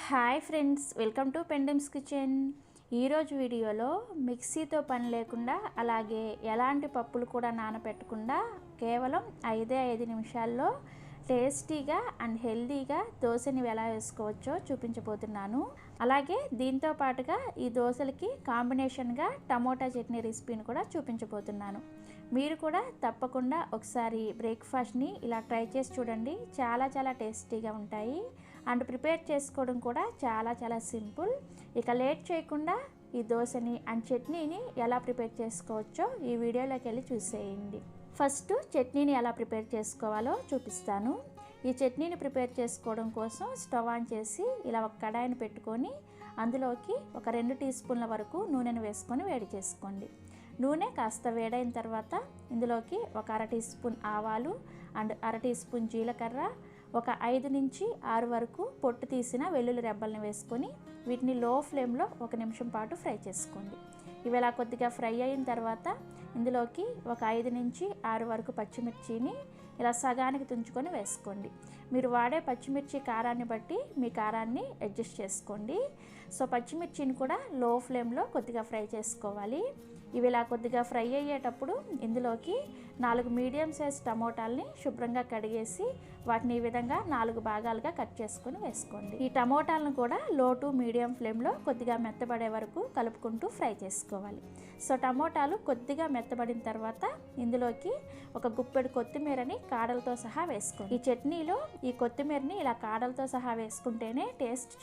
Hi friends, welcome to పెండమ్స్ కిచెన్. ఈరోజు వీడియోలో మిక్సీతో పని లేకుండా, అలాగే ఎలాంటి పప్పులు కూడా నానబెట్టకుండా కేవలం 5 నిమిషాల్లో టేస్టీగా అండ్ హెల్తీగా దోశని ఎలా వేసుకోవచ్చో చూపించబోతున్నాను. అలాగే దీంతో పాటుగా ఈ దోశలకి కాంబినేషన్గా టమోటా చట్నీ రెసిపీని కూడా చూపించబోతున్నాను. మీరు కూడా తప్పకుండా ఒకసారి బ్రేక్ఫాస్ట్ని ఇలా ట్రై చేసి చూడండి. చాలా టేస్టీగా ఉంటాయి అండ్ ప్రిపేర్ చేసుకోవడం కూడా చాలా సింపుల్. ఇక లేట్ చేయకుండా ఈ దోశని అండ్ చట్నీని ఎలా ప్రిపేర్ చేసుకోవచ్చో ఈ వీడియోలోకి వెళ్ళి చూసేయండి. ఫస్ట్ చట్నీని ఎలా ప్రిపేర్ చేసుకోవాలో చూపిస్తాను. ఈ చట్నీని ప్రిపేర్ చేసుకోవడం కోసం స్టవ్ ఆన్ చేసి ఇలా ఒక కడాయిని పెట్టుకొని అందులోకి ఒక 2 టీ స్పూన్ల వరకు నూనెను వేసుకొని వేడి చేసుకోండి. నూనె కాస్త వేడైన తర్వాత ఇందులోకి ఒక 1/2 టీ స్పూన్ ఆవాలు అండ్ 1/2 టీ స్పూన్ జీలకర్ర, ఒక 5 నుంచి 6 వరకు పొట్టు తీసిన వెల్లుల్లి రెబ్బల్ని వేసుకొని వీటిని లో ఫ్లేమ్లో 1 నిమిషం పాటు ఫ్రై చేసుకోండి. ఇవి ఇలా కొద్దిగా ఫ్రై అయిన తర్వాత ఇందులోకి ఒక 5 నుంచి 6 వరకు పచ్చిమిర్చిని ఇలా సగానికి తుంచుకొని వేసుకోండి. మీరు వాడే పచ్చిమిర్చి కారాన్ని బట్టి మీ కారాన్ని అడ్జస్ట్ చేసుకోండి. సో పచ్చిమిర్చిని కూడా లో ఫ్లేమ్లో కొద్దిగా ఫ్రై చేసుకోవాలి. ఇవి ఇలా కొద్దిగా ఫ్రై అయ్యేటప్పుడు ఇందులోకి 4 మీడియం సైజ్ టమోటాలని శుభ్రంగా కడిగేసి వాటిని ఈ విధంగా 4 భాగాలుగా కట్ చేసుకొని వేసుకోండి. ఈ టమోటాలను కూడా లో టు మీడియం ఫ్లేమ్లో కొద్దిగా మెత్తబడే వరకు కలుపుకుంటూ ఫ్రై చేసుకోవాలి. సో టమోటాలు కొద్దిగా మెత్తబడిన తర్వాత ఇందులోకి ఒక గుప్పెడు కొత్తిమీరని కాడలతో సహా వేసుకోండి. ఈ చట్నీలో ఈ కొత్తిమీరని ఇలా కాడలతో సహా వేసుకుంటేనే టేస్ట్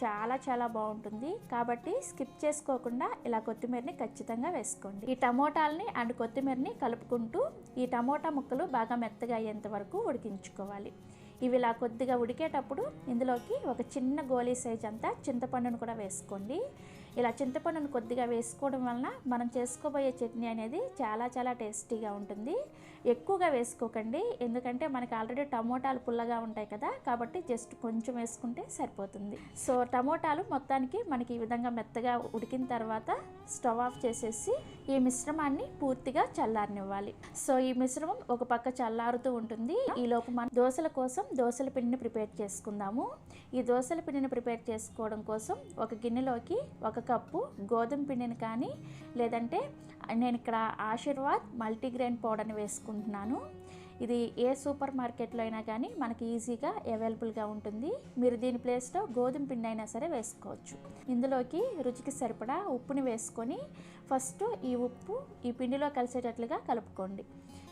చాలా బాగుంటుంది. కాబట్టి స్కిప్ చేసుకోకుండా ఇలా కొత్తిమీరని ఖచ్చితంగా వేసుకోండి. ఈ టమోటాలని అండ్ కొత్తిమీరని కలుపుకుంటూ ఈ టమోటా ముక్కలు బాగా మెత్తగా అయ్యేంత వరకు ఉడికించుకోవాలి. ఇవి ఇలా కొద్దిగా ఉడికేటప్పుడు ఇందులోకి ఒక చిన్న గోలీ సైజ్ అంతా చింతపండును కూడా వేసుకోండి. ఇలా చింతపండును కొద్దిగా వేసుకోవడం వలన మనం చేసుకోబోయే చట్నీ అనేది చాలా టేస్టీగా ఉంటుంది. ఎక్కువగా వేసుకోకండి, ఎందుకంటే మనకి ఆల్రెడీ టమోటాలు పుల్లగా ఉంటాయి కదా, కాబట్టి జస్ట్ కొంచెం వేసుకుంటే సరిపోతుంది. సో టమోటాలు మొత్తానికి మనకి ఈ విధంగా మెత్తగా ఉడికిన తర్వాత స్టవ్ ఆఫ్ చేసేసి ఈ మిశ్రమాన్ని పూర్తిగా చల్లారనివ్వాలి. సో ఈ మిశ్రమం ఒక పక్క చల్లారుతూ ఉంటుంది. ఈ లోపు మనం దోశల కోసం దోశల పిండిని ప్రిపేర్ చేసుకుందాము. ఈ దోశల పిండిని ప్రిపేర్ చేసుకోవడం కోసం ఒక గిన్నెలోకి 1 కప్పు గోధుమ పిండిని కానీ, లేదంటే నేను ఇక్కడ ఆశీర్వాద్ మల్టీగ్రెయిన్ పౌడర్ని వేసుకుంటున్నాను. ఇది ఏ సూపర్ మార్కెట్లో అయినా కానీ మనకి ఈజీగా అవైలబుల్గా ఉంటుంది. మీరు దీని ప్లేస్లో గోధుమ పిండి అయినా సరే వేసుకోవచ్చు. ఇందులోకి రుచికి సరిపడా ఉప్పుని వేసుకొని ఫస్ట్ ఈ ఉప్పు ఈ పిండిలో కలిసేటట్లుగా కలుపుకోండి.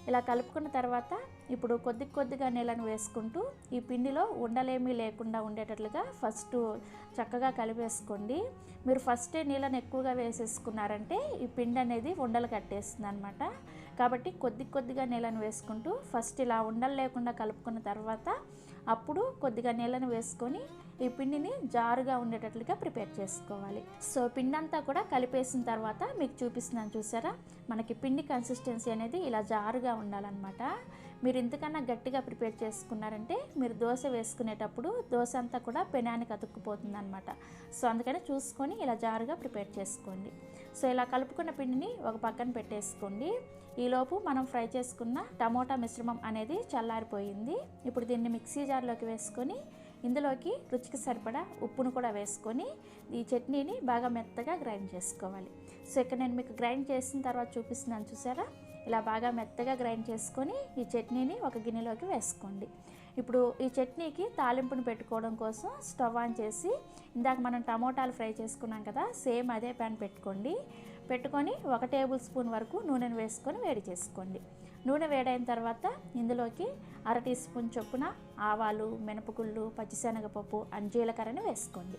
ఇలా కలుపుకున్న తర్వాత ఇప్పుడు కొద్దిగా నీళ్ళను వేసుకుంటూ ఈ పిండిలో ఉండలేమీ లేకుండా ఉండేటట్లుగా ఫస్ట్ చక్కగా కలిపేసుకోండి. మీరు ఫస్టే నీళ్ళను ఎక్కువగా వేసేసుకున్నారంటే ఈ పిండి అనేది ఉండలు కట్టేస్తుంది అనమాట. కాబట్టి కొద్దిగా నీళ్ళను వేసుకుంటూ ఫస్ట్ ఇలా ఉండలు లేకుండా కలుపుకున్న తర్వాత అప్పుడు కొద్దిగా నీళ్ళను వేసుకొని ఈ పిండిని జారుగా ఉండేటట్లుగా ప్రిపేర్ చేసుకోవాలి. సో పిండి అంతా కూడా కలిపేసిన తర్వాత మీకు చూపిస్తున్నాను, చూసారా, మనకి పిండి కన్సిస్టెన్సీ అనేది ఇలా జారుగా ఉండాలన్నమాట. మీరు ఇంతకన్నా గట్టిగా ప్రిపేర్ చేసుకున్నారంటే మీరు దోశ వేసుకునేటప్పుడు దోశ అంతా కూడా పెనానికి అతుక్కుపోతుంది అనమాట. సో అందుకని చూసుకొని ఇలా జారుగా ప్రిపేర్ చేసుకోండి. సో ఇలా కలుపుకున్న పిండిని ఒక పక్కన పెట్టేసుకోండి. ఈలోపు మనం ఫ్రై చేసుకున్న టమోటా మిశ్రమం అనేది చల్లారిపోయింది. ఇప్పుడు దీన్ని మిక్సీ జార్లోకి వేసుకొని ఇందులోకి రుచికి సరిపడా ఉప్పును కూడా వేసుకొని ఈ చట్నీని బాగా మెత్తగా గ్రైండ్ చేసుకోవాలి. సో ఇక్కడ నేను మీకు గ్రైండ్ చేసిన తర్వాత చూపిస్తున్నాను, చూసారా, ఇలా బాగా మెత్తగా గ్రైండ్ చేసుకొని ఈ చట్నీని ఒక గిన్నెలోకి వేసుకోండి. ఇప్పుడు ఈ చట్నీకి తాలింపును పెట్టుకోవడం కోసం స్టవ్ ఆన్ చేసి ఇందాక మనం టమోటాలు ఫ్రై చేసుకున్నాం కదా, సేమ్ అదే ప్యాన్ పెట్టుకొని 1 టేబుల్ స్పూన్ వరకు నూనెను వేసుకొని వేడి చేసుకోండి. నూనె వేడైన తర్వాత ఇందులోకి 1/2 టీ స్పూన్ చొప్పున ఆవాలు, మినపగుళ్ళు, పచ్చిశనగపప్పు అండ్ జీలకర్రని వేసుకోండి.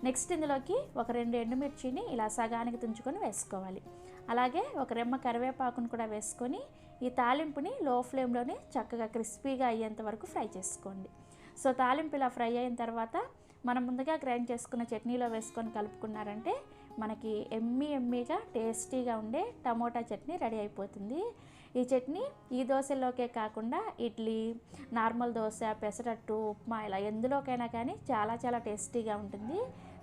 నెక్స్ట్ ఇందులోకి ఒక 2 ఎండుమిర్చిని ఇలా సగానికి తుంచుకొని వేసుకోవాలి. అలాగే ఒక రెమ్మ కరివేపాకును కూడా వేసుకొని ఈ తాలింపుని లో ఫ్లేమ్లోనే చక్కగా క్రిస్పీగా అయ్యేంత వరకు ఫ్రై చేసుకోండి. సో తాలింపు ఇలా ఫ్రై అయిన తర్వాత మనం ముందుగా గ్రైండ్ చేసుకున్న చట్నీలో వేసుకొని కలుపుకున్నారంటే మనకి ఎమ్మీగా టేస్టీగా ఉండే టమోటా చట్నీ రెడీ అయిపోతుంది. ఈ చట్నీ ఈ దోశల్లోకే కాకుండా ఇడ్లీ, నార్మల్ దోశ, పెసరట్టు, ఉప్మా ఇలా ఎందులోకైనా కానీ చాలా టేస్టీగా ఉంటుంది.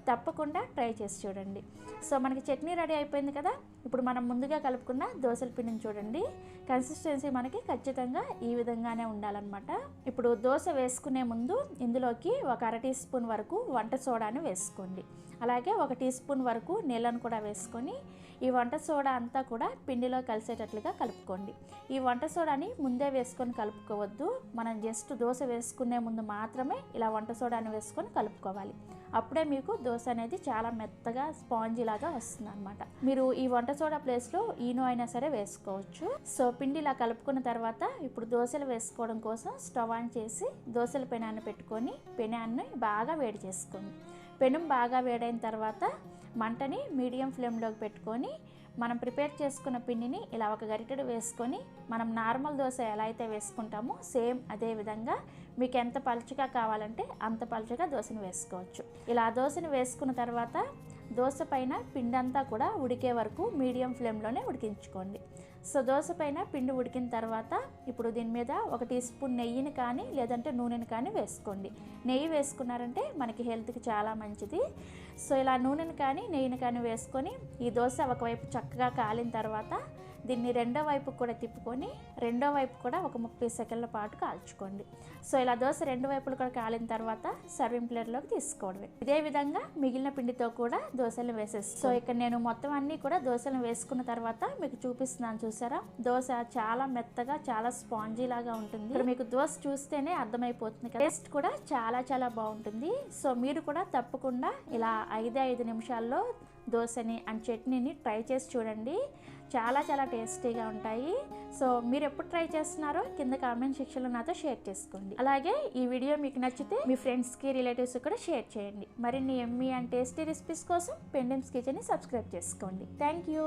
తప్పకుండా ట్రై చేసి చూడండి. సో మనకి చట్నీ రెడీ అయిపోయింది కదా. ఇప్పుడు మనం ముందుగా కలుపుకున్న దోసల పిండిని చూడండి, కన్సిస్టెన్సీ మనకి ఖచ్చితంగా ఈ విధంగానే ఉండాలన్నమాట. ఇప్పుడు దోశ వేసుకునే ముందు ఇందులోకి ఒక అర టీ స్పూన్ వరకు వంట సోడాని వేసుకోండి. అలాగే 1 టీ స్పూన్ వరకు నీళ్ళను కూడా వేసుకొని ఈ వంట సోడా అంతా కూడా పిండిలో కలిసేటట్లుగా కలుపుకోండి. ఈ వంట సోడాని ముందే వేసుకొని కలుపుకోవద్దు. మనం జస్ట్ దోశ వేసుకునే ముందు మాత్రమే ఇలా వంట సోడాని వేసుకొని కలుపుకోవాలి. అప్పుడే మీకు దోశ అనేది చాలా మెత్తగా స్పాంజీ లాగా వస్తుంది అనమాట. మీరు ఈ వంట సోడా ప్లేస్లో ఈనో అయినా సరే వేసుకోవచ్చు. సో పిండి ఇలా కలుపుకున్న తర్వాత ఇప్పుడు దోశలు వేసుకోవడం కోసం స్టవ్ ఆన్ చేసి దోశల పెనాన్ని పెట్టుకొని పెనాన్ని బాగా వేడి చేసుకోండి. పెనం బాగా వేడైన తర్వాత మంటని మీడియం ఫ్లేమ్లోకి పెట్టుకొని మనం ప్రిపేర్ చేసుకున్న పిండిని ఇలా ఒక గరిటెడు వేసుకొని మనం నార్మల్ దోశ ఎలా అయితే వేసుకుంటామో సేమ్ అదే విధంగా మీకు ఎంత పలుచగా కావాలంటే అంత పలుచగా దోశను వేసుకోవచ్చు. ఇలా దోశను వేసుకున్న తర్వాత దోశ పైన పిండి అంతా కూడా ఉడికే వరకు మీడియం ఫ్లేమ్లోనే ఉడికించుకోండి. సో దోశ పైన పిండి ఉడికిన తర్వాత ఇప్పుడు దీని మీద 1 టీ స్పూన్ నెయ్యిని కానీ లేదంటే నూనెని కానీ వేసుకోండి. నెయ్యి వేసుకున్నారంటే మనకి హెల్త్కి చాలా మంచిది. సో ఇలా నూనెని కానీ నెయ్యిని కానీ వేసుకొని ఈ దోశ ఒకవైపు చక్కగా కాలిన తర్వాత దీన్ని రెండో వైపు కూడా తిప్పుకొని రెండో వైపు కూడా ఒక 30 సెకండ్ల పాటు కాల్చుకోండి. సో ఇలా దోశ రెండు వైపులు కూడా కాలిన తర్వాత సర్వింగ్ ప్లేట్లోకి తీసుకోవడమే. ఇదే విధంగా మిగిలిన పిండితో కూడా దోశలు వేసేస్తాను. సో ఇక్కడ నేను మొత్తం అన్నీ కూడా దోశలు వేసుకున్న తర్వాత మీకు చూపిస్తున్నాను. చూసారా, దోశ చాలా మెత్తగా చాలా స్పాంజీ లాగా ఉంటుంది. ఇక్కడ మీకు దోశ చూస్తేనే అర్థమైపోతుంది కదా. టేస్ట్ కూడా చాలా చాలా బాగుంటుంది. సో మీరు కూడా తప్పకుండా ఇలా 5 నిమిషాల్లో దోశని అండ్ చట్నీని ట్రై చేసి చూడండి. చాలా చాలా టేస్టీగా ఉంటాయి. సో మీరు ఎప్పుడు ట్రై చేస్తున్నారో కింద కామెంట్ సెక్షన్లో నాతో షేర్ చేసుకోండి. అలాగే ఈ వీడియో మీకు నచ్చితే మీ ఫ్రెండ్స్కి రిలేటివ్స్కి కూడా షేర్ చేయండి. మరిన్ని యమ్మీ అండ్ టేస్టీ రెసిపీస్ కోసం పెండెమ్స్ కిచెన్ని సబ్స్క్రైబ్ చేసుకోండి. Thank you.